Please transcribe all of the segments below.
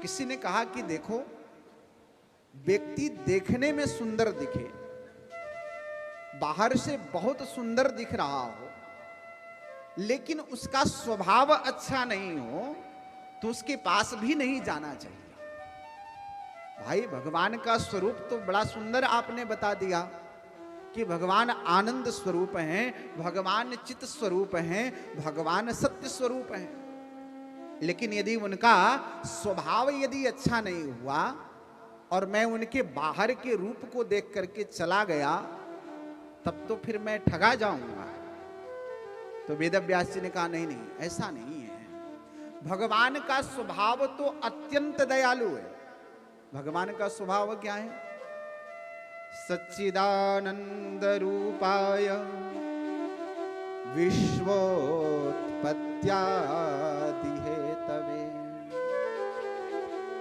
किसी ने कहा कि देखो, व्यक्ति देखने में सुंदर दिखे, बाहर से बहुत सुंदर दिख रहा हो, लेकिन उसका स्वभाव अच्छा नहीं हो तो उसके पास भी नहीं जाना चाहिए। भाई, भगवान का स्वरूप तो बड़ा सुंदर आपने बता दिया कि भगवान आनंद स्वरूप हैं, भगवान चित स्वरूप हैं, भगवान सत्य स्वरूप हैं। लेकिन यदि उनका स्वभाव यदि अच्छा नहीं हुआ और मैं उनके बाहर के रूप को देख करके चला गया, तब तो फिर मैं ठगा जाऊंगा। तो वेदव्यास जी ने कहा नहीं नहीं, ऐसा नहीं है। भगवान का स्वभाव तो अत्यंत दयालु है। भगवान का स्वभाव क्या है? सच्चिदानंद रूपाय विश्वोत्पत्त्यादि हेतवे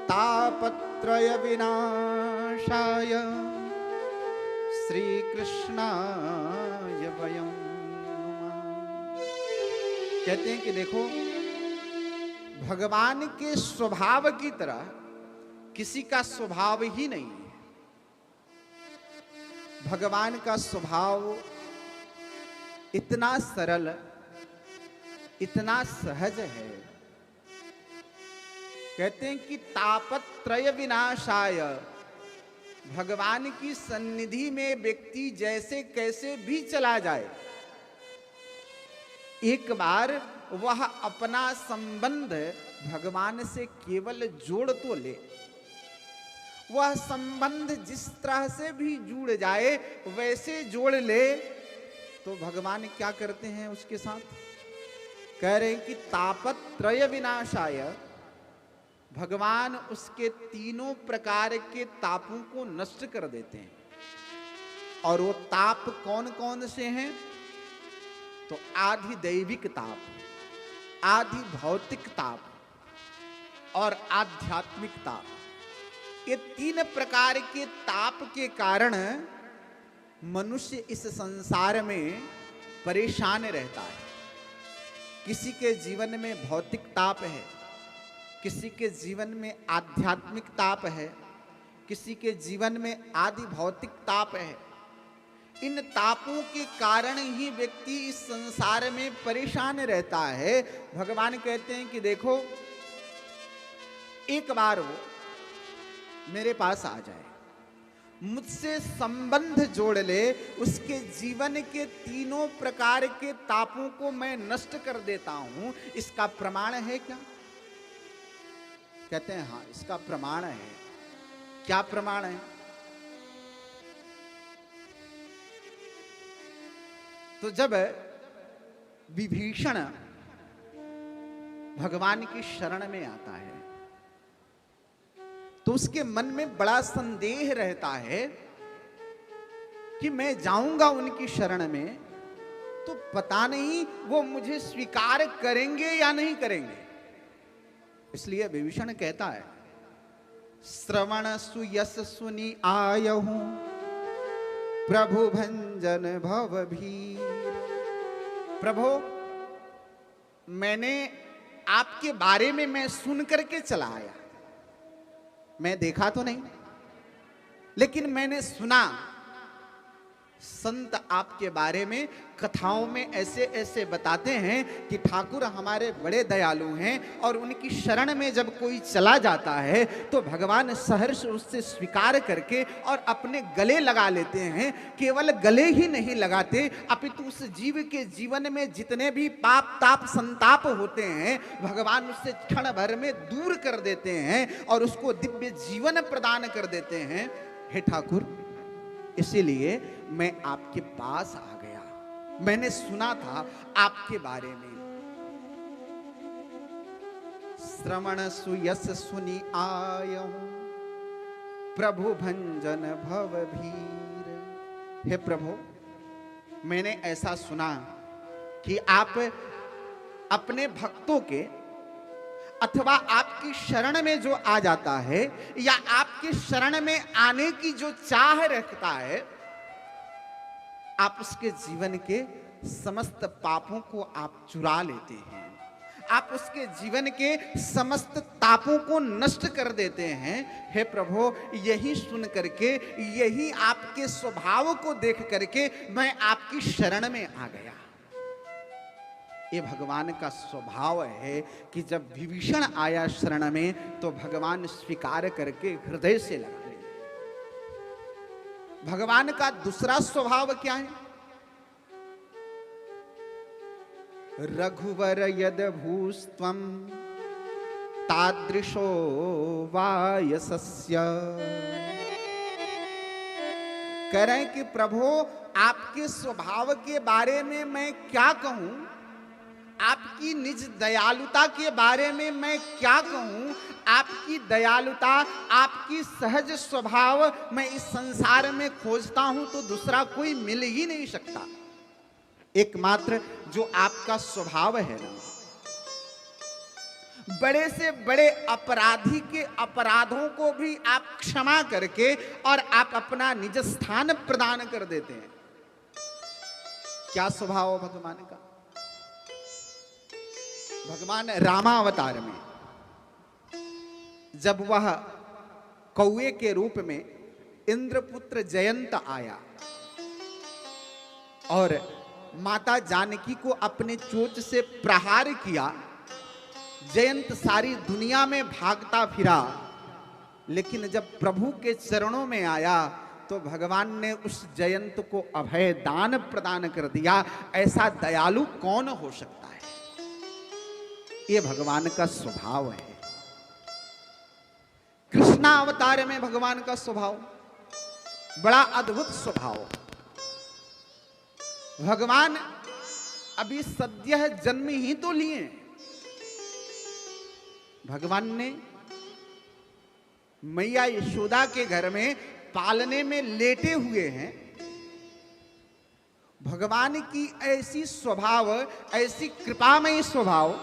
तापत्रय विनाशाय श्री कृष्णाय वयं नुमः। कहते हैं कि देखो, भगवान के स्वभाव की तरह किसी का स्वभाव ही नहीं है। भगवान का स्वभाव इतना सरल, इतना सहज है। कहते हैं कि तापत्रय विनाशाय, भगवान की सन्निधि में व्यक्ति जैसे कैसे भी चला जाए, एक बार वह अपना संबंध भगवान से केवल जोड़ तो ले। वह संबंध जिस तरह से भी जुड़ जाए, वैसे जोड़ ले, तो भगवान क्या करते हैं उसके साथ? कह रहे हैं कि तापत्रय विनाशाय, भगवान उसके तीनों प्रकार के तापों को नष्ट कर देते हैं। और वो ताप कौन कौन से हैं? तो आधि दैविक ताप, आधि भौतिक ताप और आध्यात्मिक ताप। ये तीन प्रकार के ताप के कारण मनुष्य इस संसार में परेशान रहता है। किसी के जीवन में भौतिक ताप है, किसी के जीवन में आध्यात्मिक ताप है, किसी के जीवन में आदि भौतिक ताप है। इन तापों के कारण ही व्यक्ति इस संसार में परेशान रहता है। भगवान कहते हैं कि देखो, एक बार वो मेरे पास आ जाए, मुझसे संबंध जोड़ ले, उसके जीवन के तीनों प्रकार के तापों को मैं नष्ट कर देता हूं। इसका प्रमाण है क्या? कहते हैं हाँ, इसका प्रमाण है। क्या प्रमाण है? तो जब विभीषण भगवान की शरण में आता है, तो उसके मन में बड़ा संदेह रहता है कि मैं जाऊंगा उनकी शरण में तो पता नहीं वो मुझे स्वीकार करेंगे या नहीं करेंगे। इसलिए विभीषण कहता है, श्रवण सुयस सुनी आयहूं प्रभु भंजन भव भीर। प्रभु, मैंने आपके बारे में मैं सुन करके चला आया। मैं देखा तो नहीं, लेकिन मैंने सुना। संत आपके बारे में कथाओं में ऐसे ऐसे बताते हैं कि ठाकुर हमारे बड़े दयालु हैं, और उनकी शरण में जब कोई चला जाता है तो भगवान सहर्ष उससे स्वीकार करके और अपने गले लगा लेते हैं। केवल गले ही नहीं लगाते, अपितु उस जीव के जीवन में जितने भी पाप ताप संताप होते हैं, भगवान उससे क्षण भर में दूर कर देते हैं और उसको दिव्य जीवन प्रदान कर देते हैं। हे ठाकुर, इसीलिए मैं आपके पास आ गया। मैंने सुना था आपके बारे में। श्रवण सुयस सुनी आयहूं प्रभु भंजन भव भीर। हे प्रभु, मैंने ऐसा सुना कि आप अपने भक्तों के अथवा आपकी शरण में जो आ जाता है या आपकी शरण में आने की जो चाह रखता है, आप उसके जीवन के समस्त पापों को आप चुरा लेते हैं। आप उसके जीवन के समस्त तापों को नष्ट कर देते हैं। हे प्रभु, यही सुन करके, यही आपके स्वभाव को देख करके मैं आपकी शरण में आ गया। ये भगवान का स्वभाव है कि जब विभीषण आया शरण में तो भगवान स्वीकार करके हृदय से लगा ले। भगवान का दूसरा स्वभाव क्या है? रघुवर यद भूस्त्वं तादृशो वायसस्य। कह रहे हैं कि प्रभु, आपके स्वभाव के बारे में मैं क्या कहूं, आपकी निज दयालुता के बारे में मैं क्या कहूं। आपकी दयालुता, आपकी सहज स्वभाव मैं इस संसार में खोजता हूं तो दूसरा कोई मिल ही नहीं सकता। एकमात्र जो आपका स्वभाव है ना, बड़े से बड़े अपराधी के अपराधों को भी आप क्षमा करके और आप अपना निज स्थान प्रदान कर देते हैं। क्या स्वभाव है भगवान का? भगवान रामावतार में जब वह कौए के रूप में इंद्रपुत्र जयंत आया और माता जानकी को अपने चोंच से प्रहार किया, जयंत सारी दुनिया में भागता फिरा, लेकिन जब प्रभु के चरणों में आया तो भगवान ने उस जयंत को अभय दान प्रदान कर दिया। ऐसा दयालु कौन हो सकता है? ये भगवान का स्वभाव है। कृष्णा अवतार में भगवान का स्वभाव बड़ा अद्भुत स्वभाव। भगवान अभी सद्यः जन्म ही तो लिए। भगवान ने मैया यशोदा के घर में पालने में लेटे हुए हैं। भगवान की ऐसी स्वभाव, ऐसी कृपामयी स्वभाव